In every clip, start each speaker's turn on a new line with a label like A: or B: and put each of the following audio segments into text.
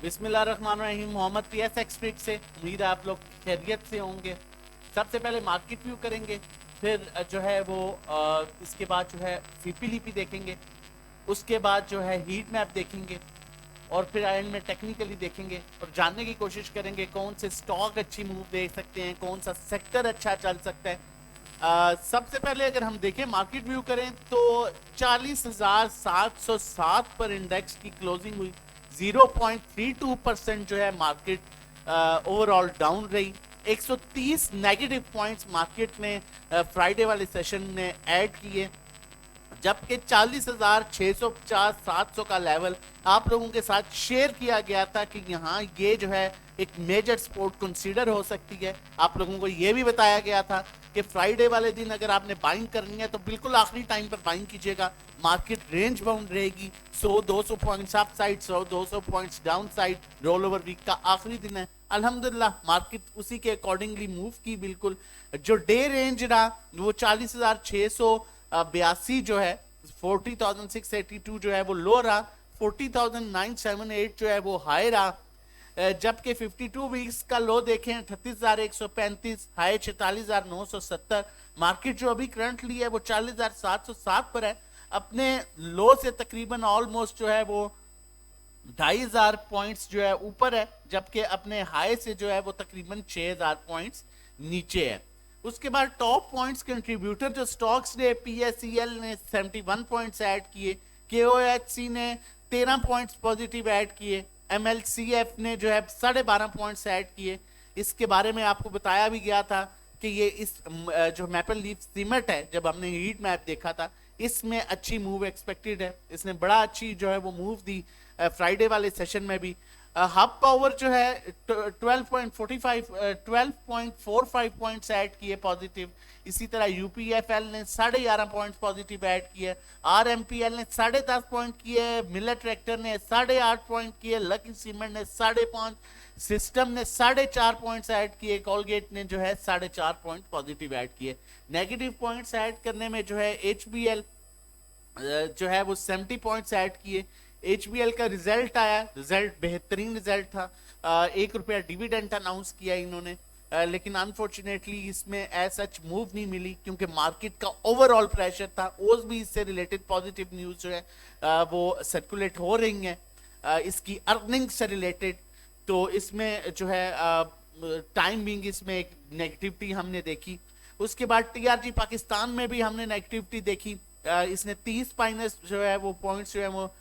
A: बिस्मिल्लाहिर्रहमानिर्रहीम। Mohammad PS expert से उम्मीद है आप लोग खैरियत से होंगे। सबसे पहले मार्केट व्यू करेंगे, फिर जो है वो इसके बाद जो है सीपीलीपी देखेंगे, उसके बाद जो है हीट मैप देखेंगे और फिर एंड में टेक्निकली देखेंगे और जानने की कोशिश करेंगे कौन से स्टॉक अच्छी मूव दे सकते हैं, कौन सा सेक्टर अच्छा चल सकता है। सबसे पहले अगर हम देखें मार्केट व्यू करें तो 40,707 पर इंडेक्स की क्लोजिंग हुई। 0.32% जो है मार्केट ओवरऑल डाउन रही। 130 नेगेटिव पॉइंट्स मार्केट ने फ्राइडे वाले सेशन में ऐड किए, जबकि 40,650-700 का लेवल आप लोगों के साथ शेयर किया गया था कि यहाँ ये जो है एक मेजर सपोर्ट कंसीडर हो सकती है। आप लोगों को ये भी बताया गया था कि फ्राइडे वाले दिन अगर आपने बाइंग करनी है तो बिल्कुल आखिरी टाइम पर बाइंग कीजिएगा। मार्केट रेंज बाउंड रहेगी, 100-200 points upside, 100-200 points downside. Rollover week का आखिरी दिन है, अल्हम्दुलिल्लाह मार्केट उसी के अकॉर्डिंगली मूव की। बिल्कुल जो डे रेंज रहा वो 40,682 जो है, 40,682 जो है वो लो रहा, 40,978 जो है वो हाई रहा। जबकि 52 वीक्स का लो देखें 38,135, हाई 46,970। मार्केट जो अभी करंटली है वो 40,707 पर है, अपने लो से तकरीबन ऑलमोस्ट जो है वो 2,500 पॉइंट्स जो है ऊपर है, जबकि अपने हाई से जो है वो तकरीबन 6,000 पॉइंट्स नीचे है। उसके बाद टॉप पॉइंट्स कंट्रीब्यूटर जो स्टॉक्स ने, पीएसईएल ने 71 पॉइंट्स ऐड किए, केओएचसी ने 13 पॉइंट्स पॉजिटिव ऐड किए, एमएलसीएफ ने जो है 12.5 पॉइंट्स ऐड किए। इसके बारे में आपको बताया भी गया था कि ये इस जो मैपल लीफ सीमेंट है, जब हमने हीट मैप देखा था इसमें अच्छी मूव एक्सपेक्टेड है। इसने बड़ा अच्छी जो है वो मूव दी फ्राइडे वाले सेशन में भी। हब पावर जो है 12.45 पॉइंट्स ऐड किए पॉजिटिव। इसी तरह यूपीएफएल ने 11.5 पॉइंट्स पॉजिटिव ऐड किए, आरएमपीएल ने 10.5 पॉइंट किए, मिलर ट्रैक्टर ने 8.5 पॉइंट किए, लकी सीमेंट ने 5.5, सिस्टम ने 4.5 पॉइंट्स ऐड किए, कोलगेट ने जो है 4.5 पॉइंट पॉजिटिव ऐड किए। नेगेटिव पॉइंट्स ऐड करने में जो है एचबीएल जो है वो 70 पॉइंट्स ऐड किए। एचबीएल का रिजल्ट आया, रिजल्ट बेहतरीन रिजल्ट था। ₹1 डिविडेंड अनाउंस किया इन्होंने, लेकिन अनफॉर्चुनेटली इसमें एज सच मूव नहीं मिली क्योंकि मार्केट का ओवरऑल प्रेशर था। ओज भी इससे रिलेटेड पॉजिटिव न्यूज जो है वो सर्कुलेट हो रही हैं इसकी अर्निंग से रिलेटेड। तो इसमें जो है टाइम बिंग इसमें एक नेगेटिविटी हमने देखी। उसके बाद टीआरजी पाकिस्तान में भी हमने नेगेटिविटी देखी। इसने 30 माइनस जो है वो पॉइंट्स जो है वो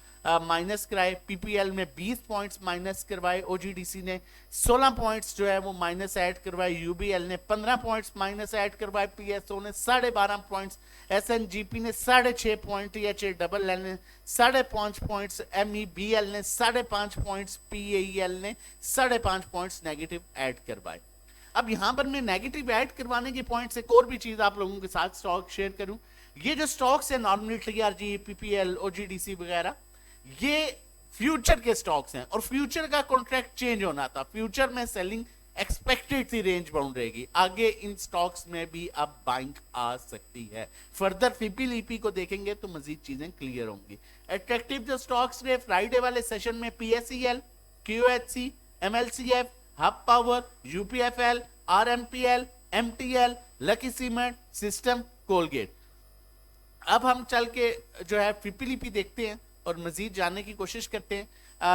A: माइनस कराए। पीपीएल में 20 पॉइंट्स माइनस करवाए, ओजीडीसी ने 16 पॉइंट्स जो है वो माइनस ऐड करवाए, यूबीएल ने 15 पॉइंट्स माइनस ऐड करवाए, पीएसओ ने 12.5 पॉइंट्स, एसएनजीपी ने 6.5 पॉइंट, एचएडबलएल ने 5.5 पॉइंट्स, एमईबीएल ने 5.5 पॉइंट्स, पीएईएल ने 5.5 पॉइंट्स नेगेटिव ऐड करवाए। अब यहां पर मैं नेगेटिव ऐड करवाने के पॉइंट्स एक और भी चीज आप लोगों के साथ स्टॉक शेयर करूं। ये जो स्टॉक्स है नॉर्मली टीआरजी, पीपीएल, ओजीडीसी वगैरह, ये फ्यूचर के स्टॉक्स हैं और फ्यूचर का कॉन्ट्रैक्ट चेंज होना था। फ्यूचर में सेलिंग एक्सपेक्टेड थी, रेंज बाउंड रहेगी। आगे इन स्टॉक्स में भी अब बाइंग आ सकती है। फर्दर फीपीलीपी को देखेंगे तो मजीद चीजें क्लियर होंगी। अट्रैक्टिव जो स्टॉक्स रहे फ्राइडे वाले सेशन में, PSEL, QHC, MLCF, Hub Power, UPFL, RMPL, MTL, Lucky Cement, system, Colgate. अब हम चल के जो है फीपीलीपी देखते हैं और मजीद जानने की कोशिश करते हैं।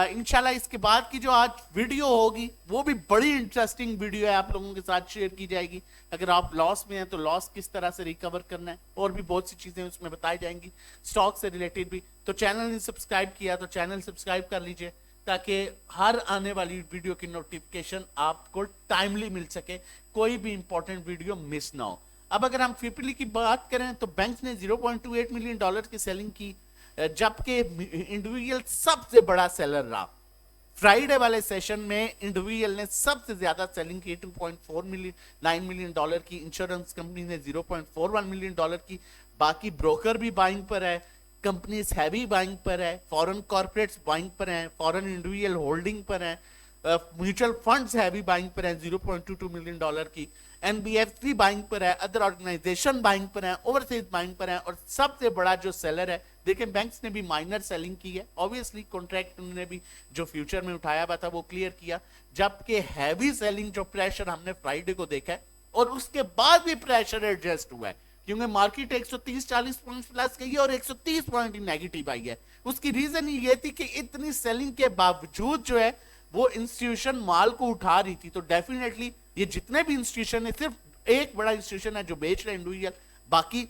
A: इंशाल्लाह इसके बाद की जो आज वीडियो होगी वो भी बड़ी इंटरेस्टिंग वीडियो है, आप लोगों के साथ शेयर की जाएगी। अगर आप लॉस में हैं तो लॉस किस तरह से रिकवर करना है और भी बहुत सी चीजें उसमें बताई जाएंगी, स्टॉक से रिलेटेड भी। तो चैनल ने सब्सक्राइब किया तो चैनल सब्सक्राइब कर लीजिए ताकि हर आने वाली वीडियो की नोटिफिकेशन आपको टाइमली मिल सके, कोई भी इंपॉर्टेंट वीडियो मिस ना हो। अब अगर हम फीपीली की बात करें तो बैंक ने $0.28 मिलियन की सेलिंग की, जबकि इंडिविजुअल सबसे बड़ा सेलर रहा। फ्राइडे वाले सेशन में इंडिविजुअल ने सबसे ज्यादा सेलिंग की, $2.9 मिलियन की। इंश्योरेंस कंपनी ने $0.41 मिलियन की। बाकी ब्रोकर भी बाइंग पर है, कंपनीज हैवी बाइंग पर है, फॉरेन कॉर्पोरेट्स बाइंग पर हैं, फॉरेन इंडिविजुअल होल्डिंग पर हैं। म्यूचुअल फंड्स हैवी बाइंग पर हैं $0.22 मिलियन की, एनबीएफसी बाइंग पर है, अदर ऑर्गेनाइजेशन बाइंग पर है, ओवरसीज बाइंग पर है, और सबसे बड़ा जो सेलर है, देखें बैंक्स ने भी माइनर सेलिंग की है, ऑब्वियसली कॉन्ट्रैक्ट उन्होंने भी जो फ्यूचर में उठाया हुआ था वो क्लियर किया, जबकि हैवी सेलिंग जो प्रेशर हमने फ्राइडे को देखा है और उसके बाद भी प्रेशर एडजस्ट हुआ है, क्योंकि मार्केट 130-40 पॉइंट प्लस गई है और 130 पॉइंट ही नेगेटिव आई है। उसकी रीजन ये थी कि इतनी सेलिंग के बावजूद जो है वो इंस्टीट्यूशन माल को उठा रही थी। तो डेफिनेटली ये जितने भी इंस्टीट्यूशन है, सिर्फ एक बड़ा इंस्टीट्यूशन है जो बेच रहे हैं इंडिविजुअल, बाकी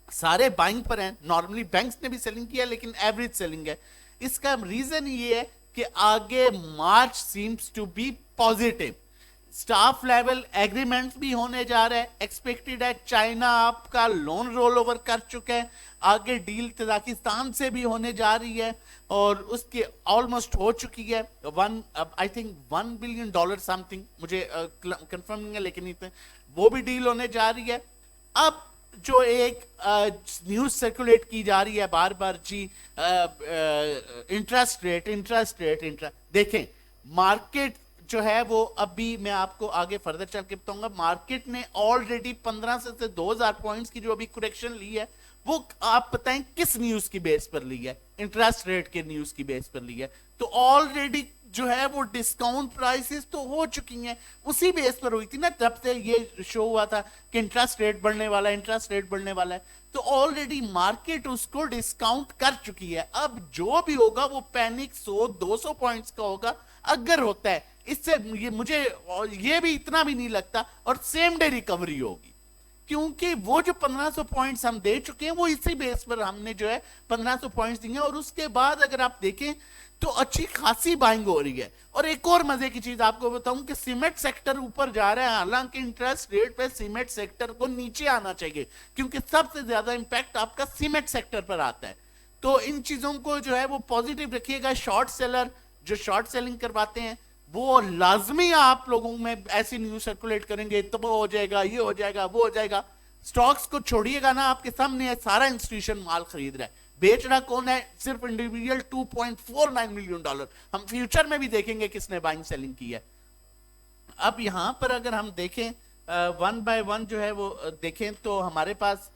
A: सारे बाइंग पर हैं। नॉर्मली बैंक्स ने भी सेलिंग किया लेकिन एवरेज सेलिंग है। इसका रीजन ये है कि आगे March seems to be positive, staff level agreements भी होने जा रहे हैं, एक्सपेक्टेड है। चाइना आपका लोन रोल ओवर कर चुका है, आगे डील तजाकिस्तान से भी होने जा रही है और उसके ऑलमोस्ट हो चुकी है। आई थिंक $1 बिलियन समथिंग, मुझे कंफर्म नहीं है लेकिन इतने वो भी डील होने जा रही है। अब जो एक न्यूज सर्कुलेट की जा रही है बार बार जी, इंटरेस्ट रेट, देखें मार्केट जो है वो अभी मैं आपको आगे फर्दर चल के बताऊंगा। मार्केट ने ऑलरेडी 1500 से 2000 पॉइंट्स की जो अभी करेक्शन ली है वो आप बताएं किस न्यूज की बेस पर ली है? इंटरेस्ट रेट के न्यूज की बेस पर ली है। तो ऑलरेडी जो है वो डिस्काउंट प्राइसेस तो हो चुकी हैं, उसी बेस पर हुई थी ना, जब से ये शो हुआ था कि इंटरेस्ट रेट बढ़ने वाला है, इंटरेस्ट रेट बढ़ने वाला है, तो ऑलरेडी मार्केट उसको डिस्काउंट कर चुकी है। अब जो भी होगा वो पैनिक 100-200 पॉइंट्स का होगा अगर होता है। इससे ये मुझे ये भी इतना भी नहीं लगता, और सेम डे रिकवरी होगी, क्योंकि वो जो 1500 पॉइंट्स हम दे चुके हैं वो इसी बेस पर हमने जो है 1500 पॉइंट्स दिए हैं, और उसके बाद अगर आप देखें तो अच्छी खासी बाइंग हो रही है। और एक और मजे की चीज आपको बताऊं कि सीमेंट सेक्टर ऊपर जा रहा है, हालांकि इंटरेस्ट रेट पे सीमेंट सेक्टर को नीचे आना चाहिए, क्योंकि सबसे ज्यादा इंपैक्ट आपका सीमेंट सेक्टर पर आता है। तो इन चीजों को जो है वो पॉजिटिव रखिएगा। शॉर्ट सेलर जो शॉर्ट सेलिंग करवाते हैं वो लाजमी आप लोगों में ऐसी न्यूज सर्कुलेट करेंगे, तो वो हो जाएगा, ये हो जाएगा, वो हो जाएगा। स्टॉक्स को छोड़िएगा ना, आपके सामने है, सारा इंस्टीट्यूशन माल खरीद रहा है। बेच रहा कौन है? सिर्फ इंडिविजुअल $2.49 मिलियन। हम फ्यूचर में भी देखेंगे किसने बाइंग सेलिंग की है। अब यहां पर अगर हम देखें वन बाय वन जो है वो देखें तो हमारे पास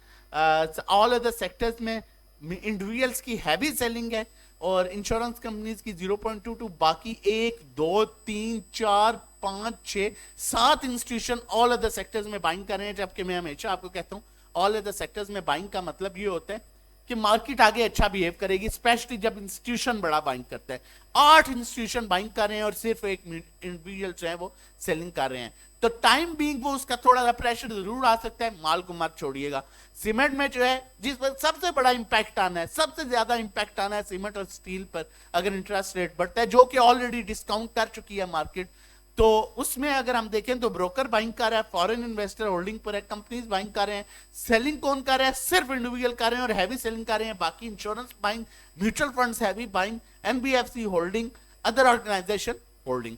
A: ऑल अदर सेक्टर्स में इंडिविजुअल्स की हैवी सेलिंग है और इंश्योरेंस कंपनीज की 0.22, बाकी 1 2 3 4 5 6 7 इंस्टीट्यूशन ऑल अदर सेक्टर्स में बाइंग कर रहे हैं। जबकि मैं हमेशा आपको कहता हूं ऑल अदर सेक्टर्स में बाइंग का मतलब ये होता है कि मार्केट आगे अच्छा बिहेव करेगी, स्पेशली जब इंस्टीट्यूशन बड़ा बाइंग करता है। 8 इंस्टीट्यूशन बाइंग कर रहे हैं और सिर्फ एक इंडिविजुअल जो है वो सेलिंग कर रहे हैं, तो टाइम बीइंग वो उसका थोड़ा सा प्रेशर जरूर आ सकता है। माल को मत छोड़िएगा। सीमेंट में जो है जिस पर सबसे बड़ा इंपैक्ट आना है, सबसे ज्यादा इंपैक्ट आना है सीमेंट और स्टील पर अगर इंटरेस्ट रेट बढ़ता है, जो कि ऑलरेडी डिस्काउंट कर चुकी है मार्केट। तो उसमें अगर हम देखें तो ब्रोकर बाइंग कर रहा है, फॉरेन इन्वेस्टर होल्डिंग पर है, कंपनीज बाइंग कर रहे हैं। सेलिंग कौन कर रहा है? सिर्फ इंडिविजुअल कर रहे हैं और हैवी सेलिंग कर रहे हैं। बाकी insurance buying, mutual funds heavy buying, NBFC holding, other organisation holding.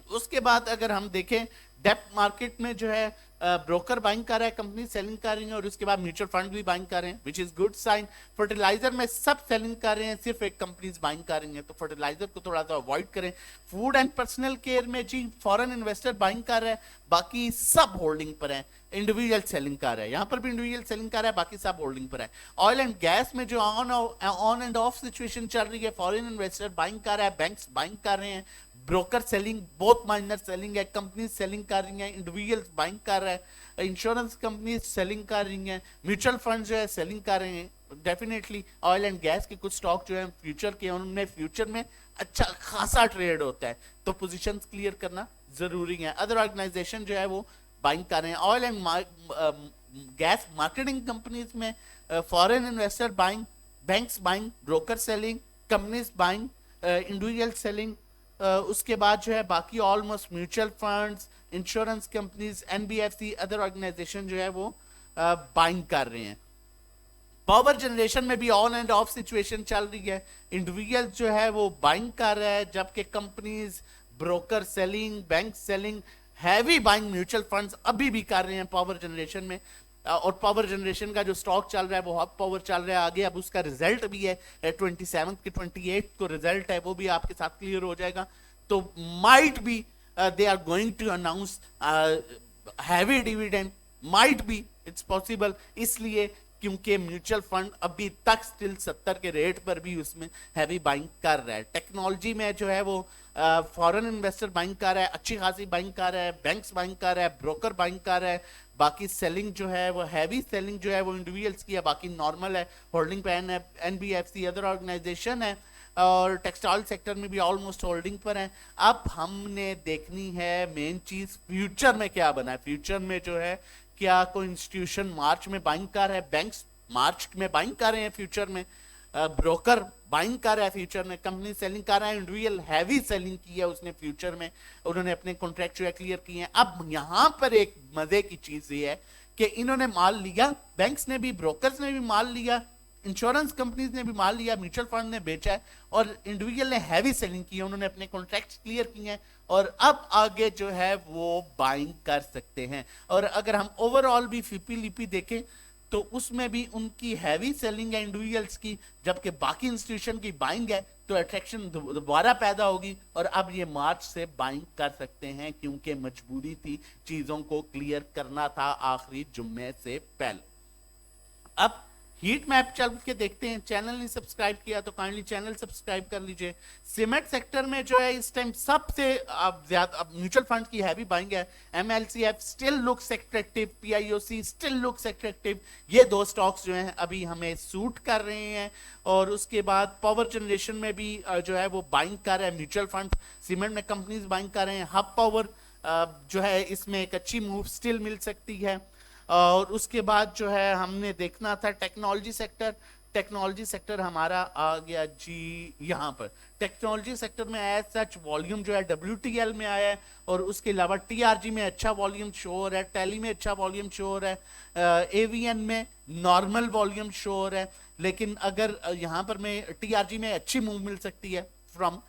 A: उसके बाद अगर हम देखें डेप्ट मार्केट में जो है ब्रोकर बाइंग कर रहा है, कंपनी सेलिंग कर रही है, और उसके बाद म्यूचुअल फंड भी बाइंग कर रहे हैं, which is good sign. Fertiliser में सब सेलिंग कर रहे हैं, सिर्फ एक कंपनीज बाइंग कर रही हैं, तो फर्टिलाइजर को थोड़ा सा अवॉइड करें। फूड एंड पर्सनल केयर में जी फॉरेन इन्वेस्टर बाइंग कर रहा है, बाकी सब होल्डिंग पर है। इंडिविजुअल सेलिंग कर रहा है, यहां पर भी इंडिविजुअल सेलिंग कर रहा है, बाकी सब होल्डिंग पर है। ऑयल एंड गैस में जो ऑन एंड ऑफ सिचुएशन चल रही है, फॉरेन इन्वेस्टर बाइंग कर रहा है, बैंक्स बाइंग कर रहे हैं, ब्रोकर सेलिंग, बहुत माइनर सेलिंग है, कंपनी सेलिंग कर रही हैं, इंडिविजुअल बाइंग कर रहा है, इंश्योरेंस कंपनी सेलिंग कर रही हैं, म्यूचुअल फंड जो है सेलिंग कर रहे हैं। डेफिनेटली ऑयल एंड गैस के कुछ स्टॉक जो है फ्यूचर के, उनमें फ्यूचर में अच्छा खासा ट्रेड होता है, तो पोजीशंस क्लियर करना जरूरी है। अदर ऑर्गेनाइजेशन जो है वो बाइंग कर रहे हैं। Oil and gas marketing companies में foreign investor buying, banks buying, broker selling, companies buying, individual selling. उसके बाद जो है बाकी almost mutual funds, insurance companies, NBFC, other organisation जो है वो बाइंग कर रहे हैं। पावर जनरेशन में भी ऑन एंड ऑफ सिचुएशन चल रही है, इंडिविजुअल जो है वो बाइंग कर रहा है, जबकि companies, broker selling, bank selling, heavy buying mutual funds अभी भी कर रहे हैं पावर जनरेशन में। और पावर जनरेशन का जो स्टॉक चल रहा है वो हब पावर चल रहा है आगे। अब उसका रिजल्ट भी है 27 के 28 को रिजल्ट है, वो भी आपके साथ क्लियर हो जाएगा। तो might be they are going to announce heavy dividend, might be, it's possible, इसलिए क्योंकि म्यूचुअल फंड अभी तक स्टिल 70 के रेट पर भी उसमें हैवी बाइंग कर रहा है। टेक्नोलॉजी में जो है वो फॉरेन इन्वेस्टर बाइंग कर रहा है, अच्छी खासी बाइंग कर रहा है, बैंक्स बाइंग कर रहा है, ब्रोकर बाइंग कर रहा है। बाकी सेलिंग जो है वो हैवी सेलिंग जो है वो इंडिविजुअल्स की है, बाकी नॉर्मल है, होल्डिंग पे एनबीएफसी अदर ऑर्गेनाइजेशन है, और टेक्सटाइल सेक्टर में भी ऑलमोस्ट होल्डिंग पर है। अब हमने देखनी है मेन चीज फ्यूचर में क्या बना है। फ्यूचर में जो है क्या कोई इंस्टीट्यूशन मार्च में बाइंग कर रहा है, बैंक्स मार्च में बाइंग कर रहे हैं फ्यूचर में, ब्रोकर बाइंग कर रहा है फ्यूचर में, कंपनी सेलिंग कर रहा है, इंडिविजुअल हैवी सेलिंग की है उसने फ्यूचर में, उन्होंने अपने कॉन्ट्रैक्ट जो है क्लियर किए हैं। अब यहां पर एक मजे की चीज ये है कि इन्होंने माल लिया, बैंक्स ने भी, ब्रोकर्स ने भी माल लिया, इंश्योरेंस कंपनीज ने भी माल लिया, म्यूचुअल फंड ने बेचा है, और इंडिविजुअल ने हैवी सेलिंग की है, उन्होंने अपने कॉन्ट्रैक्ट्स क्लियर किए हैं, और अब आगे जो है वो बाइंग कर सकते हैं। और अगर हम ओवरऑल भी फीपी लिपी देखें तो उसमें भी उनकी हैवी सेलिंग है इंडिविजुअल्स की, जबकि बाकी इंस्टीट्यूशन की बाइंग है, तो अट्रैक्शन दोबारा पैदा होगी, और अब ये मार्च से बाइंग कर सकते हैं क्योंकि मजबूरी थी, चीजों को क्लियर करना था आखिरी जुम्मे से पहले। अब हीट मैप चल के देखते हैं। चैनल नहीं सब्सक्राइब किया तो काइंडली चैनल सब्सक्राइब कर लीजिए। सीमेंट सेक्टर में जो है इस टाइम सबसे ज्यादा म्यूचुअल फंड की हैवी बाइंग है। MLCF still looks attractive, PIOC still looks attractive, ये दो स्टॉक्स जो हैं अभी हमें सूट कर रहे हैं। और उसके बाद पावर जनरेशन में भी जो है वो बाइंग कर रहा है म्यूचुअल फंड, सीमेंट में कंपनीज बाइंग कर रहे हैं। हब पावर जो है इसमें एक अच्छी मूव स्टिल मिल सकती है। और उसके बाद जो है हमने देखना था टेक्नोलॉजी सेक्टर। टेक्नोलॉजी सेक्टर हमारा आ गया जी यहाँ पर। टेक्नोलॉजी सेक्टर में एज सच वॉल्यूम जो है WTL में आया है, और उसके अलावा TRG में अच्छा वॉल्यूम शो हो रहा है, टैली में अच्छा वॉल्यूम शो हो रहा है, AVN में नॉर्मल वॉल्यूम शो हो रहा है। लेकिन अगर यहाँ पर में TRG में अच्छी मूव मिल सकती है फ्रॉम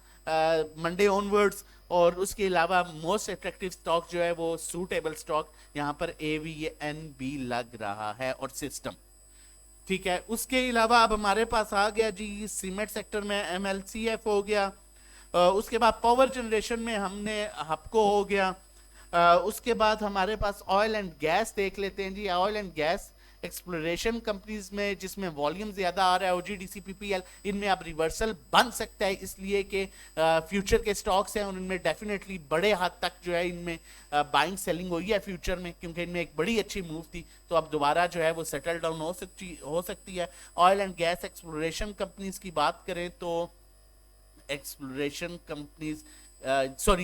A: मंडे ऑनवर्ड्स। और उसके अलावा मोस्ट अट्रैक्टिव स्टॉक जो है वो सूटेबल स्टॉक यहाँ पर AVN भी लग रहा है, और सिस्टम ठीक है। उसके अलावा अब हमारे पास आ गया जी सीमेंट सेक्टर में MLCF हो गया, उसके बाद पावर जनरेशन में हमने हपको हो गया, उसके बाद हमारे पास ऑयल एंड गैस देख लेते हैं जी। Oil and gas exploration companies में जिसमें वॉल्यूम ज्यादा आ रहा है, OGDC PPL, इनमें अब रिवर्सल बन सकता है, इसलिए कि फ्यूचर के स्टॉक्स हैं उनमें डेफिनेटली बड़े हद तक जो है इनमें बाइंग सेलिंग हुई है फ्यूचर में, क्योंकि इनमें एक बड़ी अच्छी मूव थी, तो अब दोबारा जो है वो सेटल डाउन हो सकती है। Oil and gas exploration companies की बात करें तो एक्सप्लोरेशन कंपनीज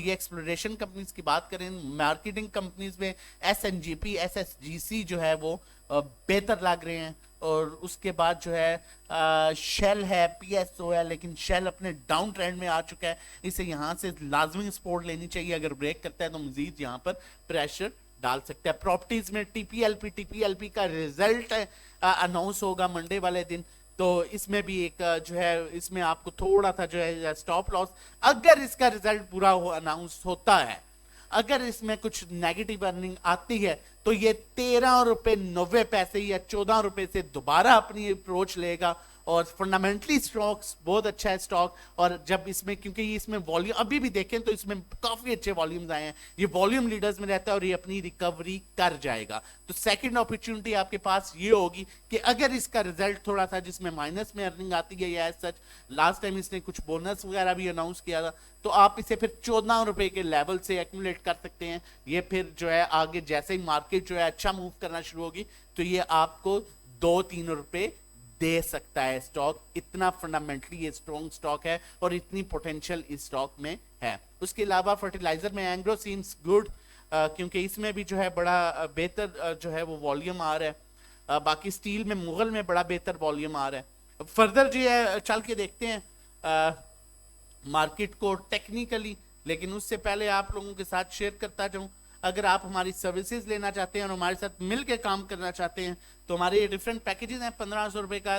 A: एक्सप्लोरेशन कंपनीज की बात करें, मार्केटिंग कंपनीज में SNGP SSGC जो है वो बेहतर लग रहे हैं। और उसके बाद जो है शेल है, PSO है, लेकिन शेल अपने डाउन ट्रेंड में आ चुका है, इसे यहाँ से लाजमी सपोर्ट लेनी चाहिए, अगर ब्रेक करता है तो मजीद यहाँ पर प्रेशर डाल सकता है। प्रॉपर्टीज में TPLP का रिजल्ट अनाउंस होगा मंडे वाले दिन, तो इसमें भी एक जो है इसमें आपको थोड़ा सा जो है स्टॉप लॉस, अगर इसका रिजल्ट पूरा अनाउंस होता है, अगर इसमें कुछ नेगेटिव अर्निंग आती है तो ये 13.90 या 14 से दोबारा अपनी अप्रोच लेगा। और फंडामेंटली स्टॉक्स बहुत अच्छा है स्टॉक, और जब इसमें क्योंकि इसमें वॉल्यूम अभी भी देखें तो इसमें काफी अच्छे वॉल्यूम्स आए हैं, ये वॉल्यूम लीडर्स में रहता है और ये अपनी रिकवरी कर जाएगा। तो सेकंड अपॉर्चुनिटी आपके पास ये होगी कि अगर इसका रिजल्ट थोड़ा सा जिसमें माइनस में अर्निंग आती है, या सच लास्ट टाइम इसने कुछ बोनस वगैरह भी अनाउंस किया था, तो आप इसे फिर 14 रुपए के लेवल से एक्यूमुलेट कर सकते हैं। ये फिर जो है आगे जैसे ही मार्केट जो है अच्छा मूव करना शुरू होगी तो ये आपको 2-3 रुपए दे सकता है स्टॉक, इतना फंडामेंटली ये स्ट्रॉन्ग स्टॉक है और इतनी पोटेंशियल इस स्टॉक में है। उसके अलावा फर्टिलाइजर में एंग्रो सीम्स गुड, क्योंकि इसमें भी जो है बड़ा बेहतर जो है वो वॉल्यूम आ रहा है। बाकी स्टील में मुगल में बड़ा बेहतर वॉल्यूम आ रहा है। फर्दर जो है चल के देखते हैं मार्केट को टेक्निकली, लेकिन उससे पहले आप लोगों के साथ शेयर करता जाऊं, अगर आप हमारी सर्विसेज लेना चाहते हैं और हमारे साथ मिल के काम करना चाहते हैं तो हमारे ये डिफरेंट पैकेजेस हैं। 1500 रुपए का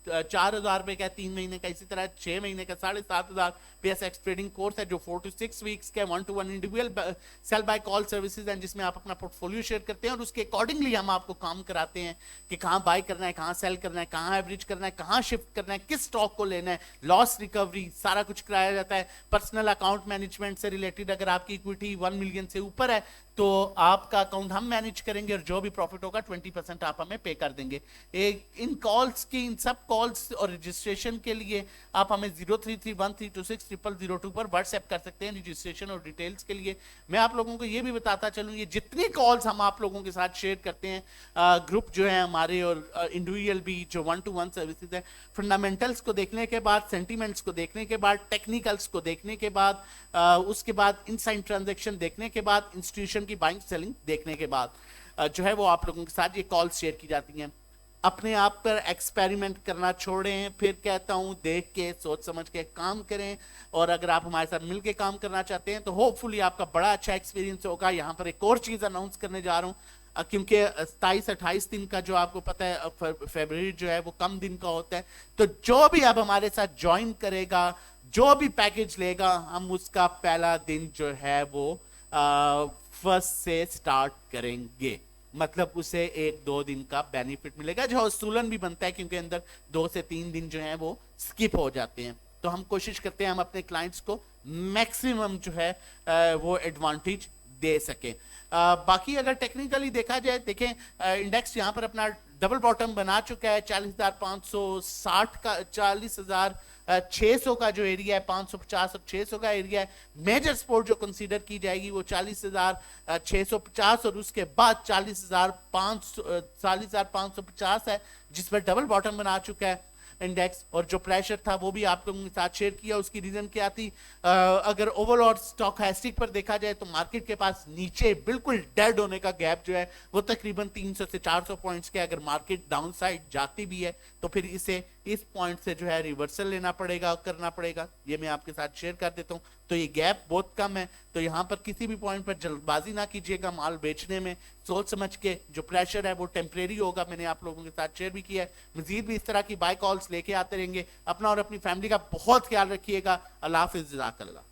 A: 4,000 रुपए का है 3 महीने का, इसी तरह 6 महीने का 7,500 PSX ट्रेडिंग कोर्स है जो 4 to 6 वीक्स का 1-to-1 individual sell by call services हैं जिसमें आप अपना पोर्टफोलियो शेयर करते हैं और उसके अकॉर्डिंगली हम आपको काम कराते हैं कि कहाँ बाय करना है, कहाँ सेल करना है, कहाँ एवरेज करना है, कहाँ शिफ्ट करना है, किस स्टॉक को लेना है, लॉस रिकवरी सारा कुछ कराया जाता है। पर्सनल अकाउंट मैनेजमेंट से रिलेटेड अगर आपकी इक्विटी 1 मिलियन से ऊपर है तो आपका अकाउंट हम मैनेज करेंगे और जो भी प्रॉफिट होगा 20% आप हमें पे कर देंगे। इन कॉल्स की, इन सब कॉल्स और रजिस्ट्रेशन के लिए आप हमें 0331326002 पर व्हाट्सएप कर सकते हैं रजिस्ट्रेशन और डिटेल्स के लिए। मैं आप लोगों को ये भी बताता चलूँ, ये जितनी कॉल्स हम आप लोगों के साथ शेयर करते हैं, ग्रुप जो है हमारे और इंडिविजुअल भी जो 1-to-1 सर्विसेज है, फंडामेंटल्स को देखने के बाद, सेंटीमेंट्स को देखने के बाद, टेक्निकल्स को देखने के बाद, उसके बाद इनसाइड ट्रांजैक्शन देखने के बाद, इंस्टीट्यूशन की बाइंग सेलिंग देखने के बाद जो है वो आप लोगों के साथ ये कॉल्स शेयर की जाती हैं। अपने आप पर एक्सपेरिमेंट करना छोड़ें, फिर कहता हूं देख के सोच समझ के काम करें और अगर आप हमारे साथ मिलके काम करना चाहते हैं तो होपफुली आपका बड़ा अच्छा एक्सपीरियंस होगा। यहाँ पर एक और चीज अनाउंस करने जा रहा हूँ क्योंकि 27-28 दिन का जो आपको पता है फरवरी जो है वो कम दिन का होता है, तो जो भी अब हमारे साथ ज्वाइन करेगा, जो भी पैकेज लेगा, हम उसका पहला दिन जो है वो फर्स्ट से स्टार्ट करेंगे। मतलब उसे 1-2 दिन का बेनिफिट मिलेगा जो असूलन भी बनता है क्योंकि अंदर 2 से 3 दिन जो है वो स्किप हो जाते हैं। तो हम कोशिश करते हैं हम अपने क्लाइंट्स को मैक्सिमम जो है वो एडवांटेज दे सकें। बाकी अगर टेक्निकली देखा जाए, देखें इंडेक्स यहाँ पर अपना डबल बॉटम बना चुका है 40,560 का, 40,600 का जो एरिया है, 550 और 600 का एरिया है। मेजर सपोर्ट जो कंसीडर की जाएगी वो 40,650 और उसके बाद 40,550 है जिस पर डबल बॉटम बना चुका है इंडेक्स। और जो प्रेशर था वो भी आप लोगों के साथ शेयर किया, उसकी रीजन क्या थी। अगर ओवरऑल स्टॉकैस्टिक पर देखा जाए तो मार्केट के पास नीचे बिल्कुल डेड होने का गैप जो है वो तकरीबन 300 से 400 पॉइंट्स के। अगर मार्केट डाउन साइड जाती भी है तो फिर इसे इस पॉइंट से जो है रिवर्सल लेना पड़ेगा, करना पड़ेगा। ये मैं आपके साथ शेयर कर देता हूं। तो ये गैप बहुत कम है, तो यहां पर किसी भी पॉइंट पर जल्दबाजी ना कीजिएगा माल बेचने में, सोच समझ के। जो प्रेशर है वो टेम्परेरी होगा, मैंने आप लोगों के साथ शेयर भी किया है। मजीद भी इस तरह की बाय कॉल्स लेके आते रहेंगे। अपना और अपनी फैमिली का बहुत ख्याल रखिएगा। अल्लाह हाफिज़, जज़ाकल्लाह।